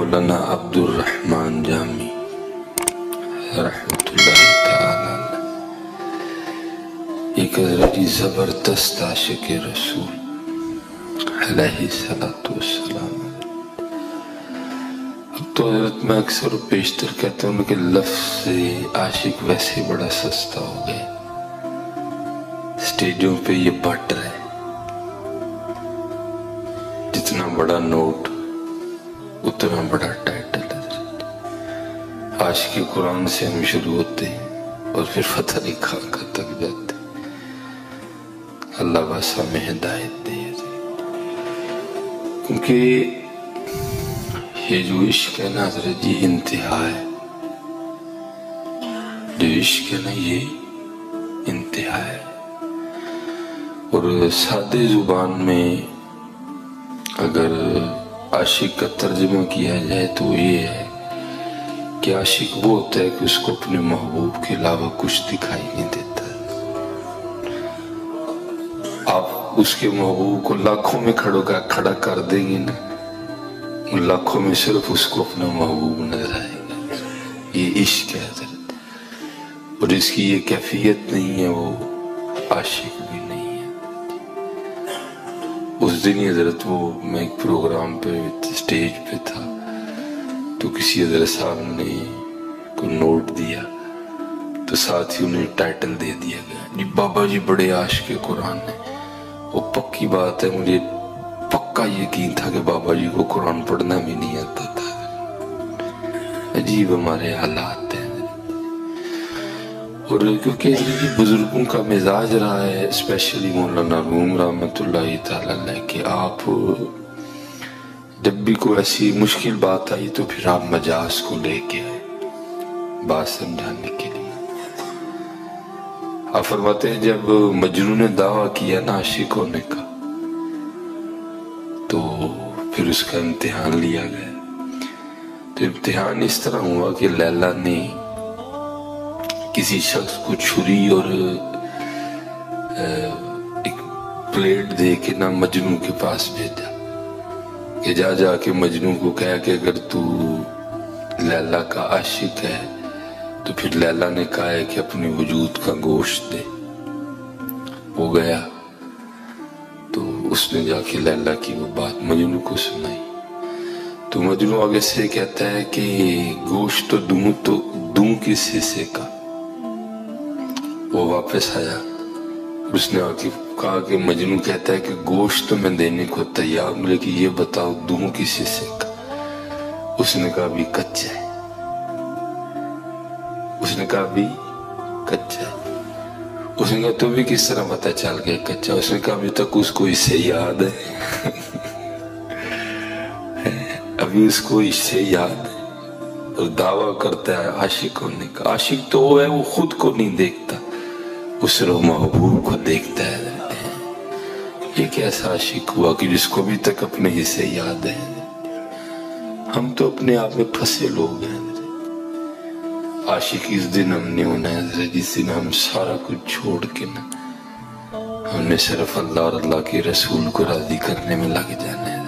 مولانا عبد الرحمن جامی رحمت اللہ تعالی ایک حضرت زبردست عاشق رسول علیہ السلام. اب تو حضرت میں اکثر و بیشتر کہتا ہوں کہ لفظ عاشق ویسے بڑا سستا ہو گیا. سٹیجوں پہ یہ بٹ رہے، جتنا بڑا نوٹ اتنا بڑا ٹائٹل ہے. عاشق قرآن سے ہم شروع ہوتے ہیں اور پھر فتح علی خان کا تک جاتے ہیں. اللہ واسع میں ہدایت دے. کیونکہ یہ جو عشق ہے نا حضرت یہ انتہا ہے. جو عشق ہے نا یہ انتہا ہے. اور سادے زبان میں اگر عاشق کا ترجمہ کیا جائے تو یہ ہے کہ عاشق وہ ہوتا ہے کہ اس کو اپنے محبوب کے علاوہ کچھ دکھائی نہیں دیتا. آپ اس کے محبوب کو لاکھوں میں کھڑا کر دیں گے نا، لاکھوں میں صرف اس کو اپنا محبوب نظر آئے گا. یہ عشق ہے حضرت، اور اس کی یہ کیفیت نہیں ہے وہ عاشق بھی نہیں ہے. اس دن ہی حضرت وہ میں ایک پروگرام پہ سٹیج پہ تھا تو کسی حضرت صاحب نے کو نوٹ دیا تو ساتھ ہی انہیں ٹائٹل دے دیا گیا جی بابا جی بڑے عاشق قرآن ہیں. وہ پکی بات ہے، مجھے پکا یقین تھا کہ بابا جی کو قرآن پڑھنا بھی نہیں آتا تھا. عجیب ہمارے حالات ہیں. اور کیونکہ بزرگوں کا مزاج رہا ہے، اسپیشلی مولانا روم رحمت اللہ تعالی علیہ، کہ آپ جب بھی کوئی ایسی مشکل بات آئی تو پھر آپ مجاز کو لے کے آئے بات سمجھانے کے لیے. آپ فرماتے ہیں جب مجنون نے دعویٰ کیا نا عاشق ہونے کا تو پھر اس کا امتحان لیا گیا. تو امتحان اس طرح ہوا کہ لیلا نے کسی شخص کو چھری اور ایک پلیٹ دے کے نا مجنوں کے پاس بھیجا کہ جا کے مجنوں کو کہا کہ اگر تو لیلا کا عاشق ہے تو پھر لیلا نے کہا ہے کہ اپنے وجود کا گوشت دے. وہ گیا تو اس نے جا کے لیلا کی وہ بات مجنوں کو سنائی. تو مجنوں آگے سے کہتا ہے کہ گوشت تو دوں کس حصے کا. وہ واپس آیا، اس نے آگے کہا کہ مجنوں کہتا ہے کہ گوشت تو میں دینے کو تیار ہوں لیکن یہ بتاؤ دوں کس حصے کا. اس نے کہا بھی کچا ہے. اس نے کہا بھی کچا ہے. اس نے کہا تو بھی کس طرح پتہ چل گیا کچا. اس نے کہا ابھی تک اس کو اس سے یاد ہے ابھی اس کو اس سے یاد ہے. اور دعویٰ کرتا ہے عاشق ہونے کا. عاشق تو وہ ہے وہ خود کو نہیں دیکھتا، وہ صرف محبوب کو دیکھتا ہے. یہ کیسا عاشق ہوا کہ جس کو بھی تک اپنے حصے یاد ہے. ہم تو اپنے آپ میں پھنسے لوگ ہیں. عاشق اس دن ہم نے ہونا ہے جس دن ہم سارا کچھ چھوڑ کے نا ہم نے صرف اللہ اور اللہ کے رسول کو راضی کرنے میں لگ جانا ہے.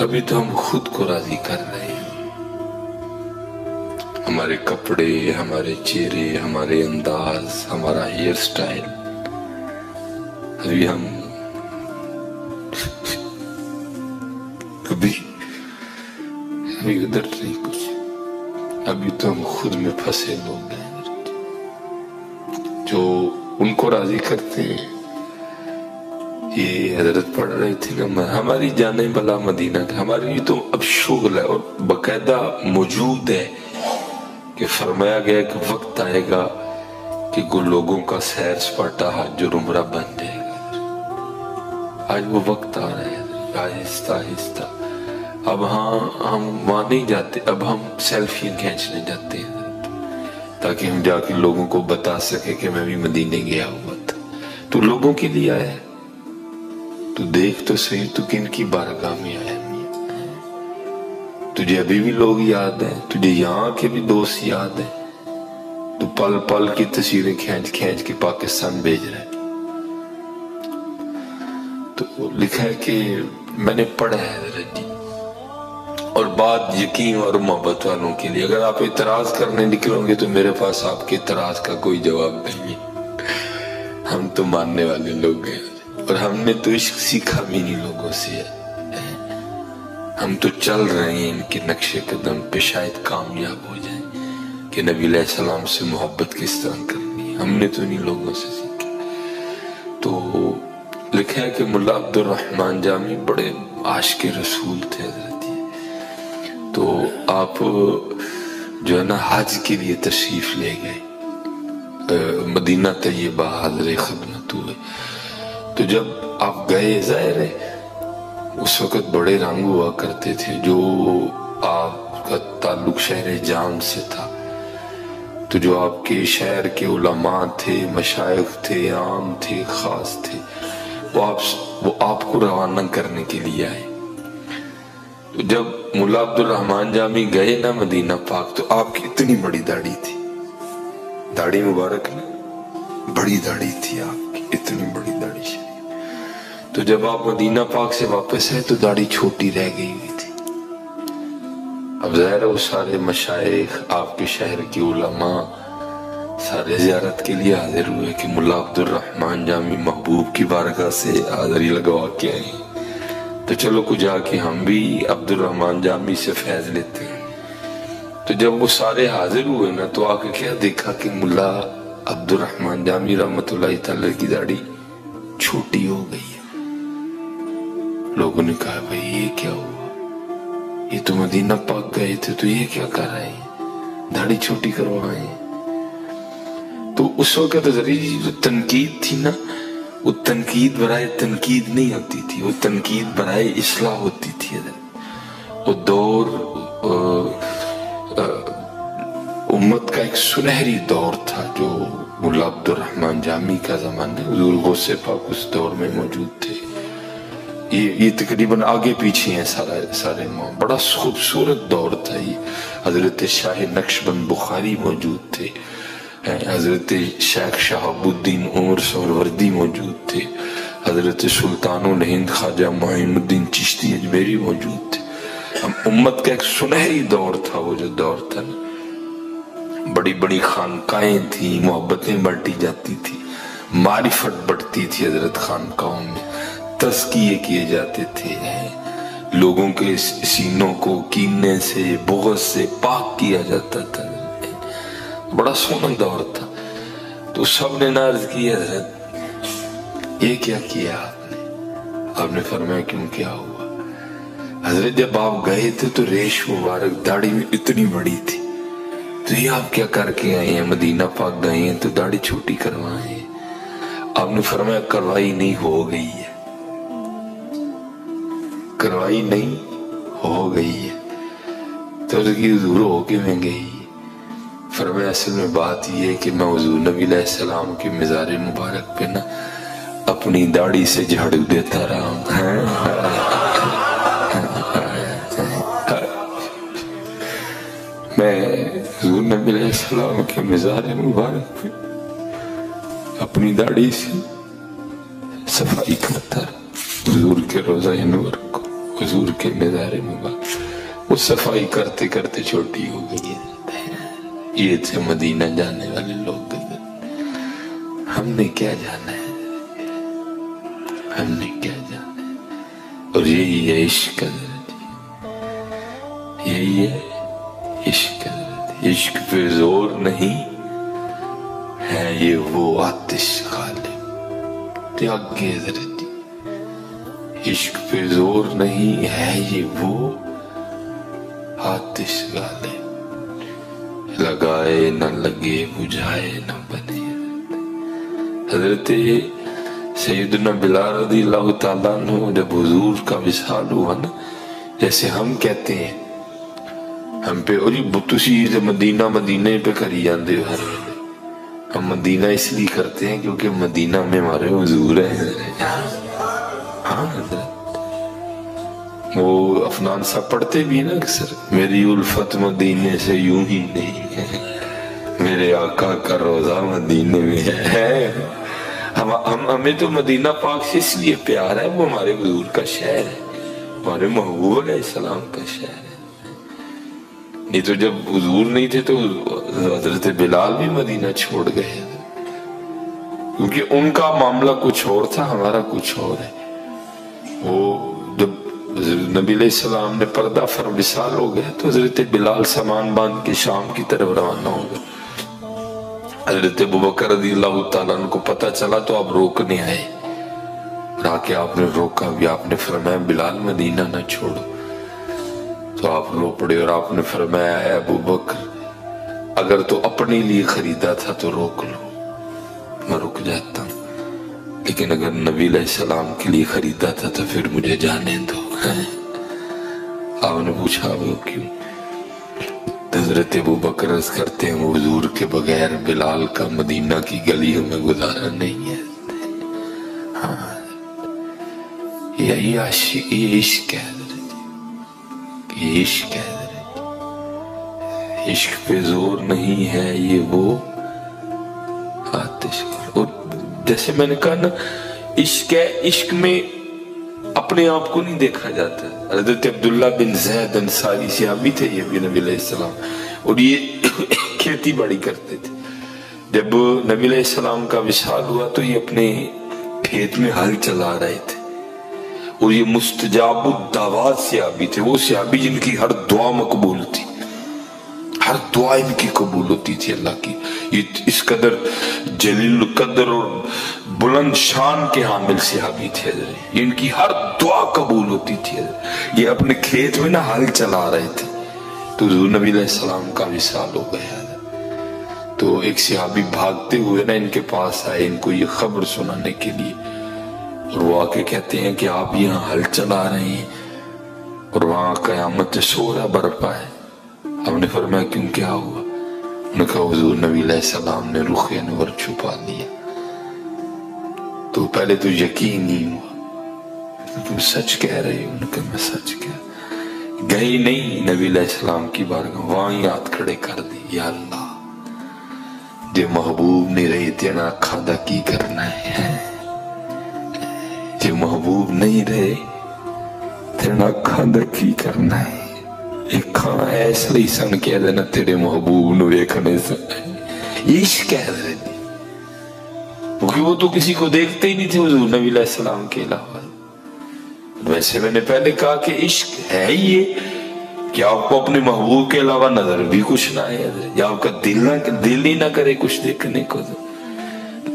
ابھی تو ہم خود کو راضی کر رہے ہیں. ہمارے کپڑے، ہمارے چہرے، ہمارے انداز، ہمارا ہیئر سٹائل، ابھی ہم ابھی ادھر نہیں کچھ. ابھی تو ہم خود میں پھنسے لوگ ہیں جو ان کو راضی کرتے ہیں. یہ حضرت پڑھ رہے تھے نا ہماری جانے بلا مدینہ کا ہماری تو اب شغل ہے اور باقاعدہ موجود ہے کہ فرمایا گیا کہ وقت آئے گا کہ لوگوں کا سیر سپاٹا حج اور عمرہ بن جائے گا. آج وہ وقت آ رہا ہے آہستہ آہستہ. اب ہم وہاں نہیں جاتے، اب ہم سیلفیاں کھینچنے جاتے ہیں تاکہ ہم جا کے لوگوں کو بتا سکے کہ میں بھی مدینے گیا ہوا تھا. تو لوگوں کے لیے آیا ہے تو دیکھ تو صحیح تو کن کی بارگاہ میں آیا. تجھے ابھی بھی لوگ یاد ہیں، تجھے یہاں کے بھی دوست یاد ہیں. تو پل پل کی تصویریں کھینچ کے پاکستان بھیج رہے. تو لکھا ہے کہ میں نے پڑھا ہے حضرت جی اور بات یقین اور محبت والوں کے لیے، اگر آپ اعتراض کرنے نکلو گے تو میرے پاس آپ کے اعتراض کا کوئی جواب نہیں ہے۔ ہم تو ماننے والے لوگ ہیں، اور ہم نے تو عشق سیکھا بھی نہیں لوگوں سے، ہم تو چل رہے ہیں ان کے نقش قدم پہ، شاید کامیاب ہو جائیں کہ نبی علیہ السلام سے محبت کس طرح کرنی ہے۔ ہم نے تو نہیں لوگوں سے سیکھا۔ تو لکھا ہے کہ ملا عبد الرحمن جامی بڑے عاشق رسول تھے حضرت۔ تو آپ جو ہے نا حج کے لیے تشریف لے گئے مدینہ طیبہ، حاضر خدمت ہوئے۔ تو جب آپ گئے، ظاہر ہے اس وقت بڑے رنگ ہوا کرتے تھے، جو آپ کا تعلق شہر جام سے تھا، تو جو آپ کے شہر کے علماء تھے، مشائخ تھے، عام تھے، خاص تھے، وہ آپ کو روانہ کرنے کے لیے آئے۔ تو جب ملا عبد الرحمن جامی گئے نا مدینہ پاک، تو آپ کی اتنی بڑی داڑھی تھی، داڑھی مبارک نا، بڑی داڑھی تھی آپ کی، اتنی بڑی داڑھی شریف۔ تو جب آپ مدینہ پاک سے واپس آئے تو داڑھی چھوٹی رہ گئی ہوئی تھی۔ اب ظاہر ہے وہ سارے مشائخ، آپ کے شہر کی علماء سارے زیارت کے لیے حاضر ہوئے کہ ملا عبد الرحمن جامی محبوب کی بارگاہ سے حاضری لگوا کے آئے، تو چلو کو جا کے ہم بھی عبد الرحمن جامی سے فیض لیتے ہیں۔ تو جب وہ سارے حاضر ہوئے نا، تو آ کے کیا دیکھا کہ ملا عبد الرحمن جامی رحمت اللہ تعالی کی داڑھی چھوٹی ہو گئی ہے۔ لوگوں نے کہا بھئی یہ کیا ہوا، یہ تو مدینہ پاک گئے تھے، تو یہ کیا کر رہے ہیں، داڑھی چھوٹی کروائے ہیں۔ تو اس وقت جو تنقید تھی نا، وہ تنقید برائے تنقید نہیں ہوتی تھی، وہ تنقید برائے اصلاح ہوتی تھی۔ وہ دور امت کا ایک سنہری دور تھا جو ملا عبد الرحمن جامی کا زمانہ، حضور غوث پاک اس دور میں موجود تھے۔ یہ تقریباً آگے پیچھے ہیں سارے بڑا خوبصورت دور تھا یہ۔ حضرت شاہ نقشبند بخاری موجود تھے، حضرت شیخ شہاب الدین عمر سہروردی موجود تھے، حضرت سلطان الہند خواجہ معین الدین چشتی اجمیری موجود تھے۔ امت کا ایک سنہری دور تھا وہ، جو دور تھا نا، بڑی بڑی خانقاہیں تھیں، محبتیں بڑھتی جاتی تھی، معرفت بڑھتی تھی حضرت خانقاہوں میں، تزکیے کیے جاتے تھے، لوگوں کے سینوں کو کینے سے، بغض سے پاک کیا جاتا تھا۔ بڑا سونا دور تھا۔ تو سب نے عرض کی حضرت یہ کیا کیا آپ نے فرمایا کیوں کیا ہوا؟ حضرت جب آپ گئے تھے تو ریش مبارک داڑھی میں اتنی بڑی تھی، تو یہ آپ کیا کر کے آئے ہیں؟ مدینہ پاک گئے ہیں تو داڑھی چھوٹی کروائے ہیں۔ آپ نے فرمایا کروائی نہیں، ہو گئی ہے، کروائی نہیں، ہو گئی ہے۔ تو حضور ہو کے میں گئی؟ فرمایا اصل میں بات یہ ہے کہ میں حضور نبی علیہ السلام کی مزار مبارک پہ نا اپنی داڑھی سے جھاڑو دیتا رہا ہوں۔ میں حضور نبی علیہ السلام کے مزار مبارک پہ اپنی داڑھی سے صفائی کرتا رہا، حضور کے روضہ انور کو، حضور کے مزار مبارک، وہ صفائی کرتے کرتے چھوٹی ہو گئی ہے۔ یہ تھے مدینہ جانے والے لوگ، ہم نے کیا جانا ہے، ہم نے کیا جانا ہے۔ اور یہی ہے عشق حضرت، یہی ہے عشق حضرت۔ عشق پہ زور نہیں ہے، یہ وہ آتش غالب تیاگے حضرت۔ عشق پہ زور نہیں ہے، یہ وہ آتش غالب، لگائے نہ لگے، بجھائے نہ بنے۔ حضرت سیدنا بلال رضی اللہ تعالیٰ عنہ جب حضور کا وصال ہوا نا، جیسے ہم کہتے ہیں ہم پہ تسی مدینہ مدینہ پہ کری جاندے ہو، ہم مدینہ اس لیے کرتے ہیں کیونکہ مدینہ میں ہمارے حضور ہیں۔ ہاں حضرت وہ افنان صاحب پڑھتے بھی نا اکثر، میری الفت مدینے سے یوں ہی نہیں ہے، میرے آقا کا روزہ مدینے میں ہے۔ ہمیں تو مدینہ پاک سے اس لیے پیار ہے، وہ ہمارے حضور کا شہر ہے، ہمارے محبوب علیہ السلام کا شہر ہے۔ نہیں تو جب حضور نہیں تھے تو حضرت بلال بھی مدینہ چھوڑ گئے، کیونکہ ان کا معاملہ کچھ اور تھا، ہمارا کچھ اور ہے۔ وہ جب نبی علیہ السلام نے پردہ وصال ہو گیا تو حضرت بلال سامان باندھ کے شام کی طرف روانہ ہو گئے۔ حضرت ابوبکر رضی اللہ تعالیٰ عنہ کو پتہ چلا تو آپ روکنے آئے، آ کے آپ نے روکا بھی، آپ نے فرمایا بلال مدینہ نہ چھوڑو، تو آپ رو پڑے اور آپ نے فرمایا اے ابوبکر اگر تو اپنے لیے خریدا تھا تو روک لو، میں رک جاتا ہوں، لیکن اگر نبی علیہ السلام کے لیے خریدا تھا تو پھر مجھے جانے دو۔ آپ نے پوچھا وہ کیوں؟ حضرت ابوبکر عرض کرتے ہیں حضور کے بغیر بلال کا مدینہ کی گلیوں میں گزارا نہیں ہے۔ ہاں یہ عشق ہے، یہ عشق ہے، عشق پہ زور نہیں ہے، یہ وہ آتش۔ اور جیسے میں نے کہا نا عشق ہے، عشق میں اپنے آپ کو نہیں دیکھا جاتا۔ حضرت عبداللہ بن زید انصاری صحابی تھے، یہ بھی نبی علیہ السلام، اور یہ کھیتی باڑی کرتے تھے۔ جب نبی علیہ السلام کا وصال ہوا تو یہ اپنے کھیت میں ہل چلا رہے تھے، اور یہ مستجاب الدعوات صحابی تھے، وہ صحابی جن کی ہر دعا مقبول تھی، ہر دعا ان کی قبول ہوتی تھی اللہ کی۔ یہ اس قدر جلیل القدر اور بلند شان کے حامل صحابی تھے، ان کی ہر دعا قبول ہوتی تھی۔ یہ اپنے کھیت میں نہ ہل چلا رہے تھے تو حضور نبی علیہ السلام کا وصال ہو گیا، تو ایک صحابی بھاگتے ہوئے نا ان کے پاس آئے، ان کو یہ خبر سنانے کے لیے، اور وہ آ کے کہتے ہیں کہ آپ یہاں ہل چلا رہے ہیں اور وہاں قیامت سورہ برپا ہے۔ ہم نے فرمایا کیوں، کیا ہوا؟ انہوں نے کہا حضور نبی علیہ السلام نے رخ انور چھپا لیا۔ تو پہلے تو یقین نہیں ہوا، تم سچ کہہ رہے ہو؟ انہوں نے کہا میں سچ کہہ۔ گئے نہیں نبی علیہ السلام کی بارگاہ، وہاں ہی ہاتھ کھڑے کر دی، یا اللہ جو محبوب نہیں رہی تینا کھادا کی کرنا ہے، جو محبوب نہیں رہے تینا کھادا کی کرنا ہے۔ ایک کھانا ایسا ہی سن کہہ دینا تیرے محبوب نو ویکھنے سے، یہ عشق کہہ رہے تھے، کیونکہ وہ تو کسی کو دیکھتے ہی نہیں تھے حضور نبی علیہ السلام کے علاوہ۔ ویسے میں نے پہلے کہا کہ عشق ہے یہ کہ آپ کو اپنے محبوب کے علاوہ نظر بھی کچھ نہ آئے، یا آپ کا دل ہی نہ کرے کچھ دیکھنے کو۔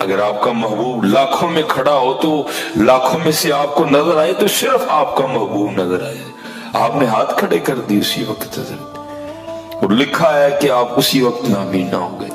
اگر آپ کا محبوب لاکھوں میں کھڑا ہو تو لاکھوں میں سے آپ کو نظر آئے تو صرف آپ کا محبوب نظر آئے۔ آپ نے ہاتھ کھڑے کر دی اسی وقت، اور لکھا ہے کہ آپ اسی وقت نابینا ہو گئے۔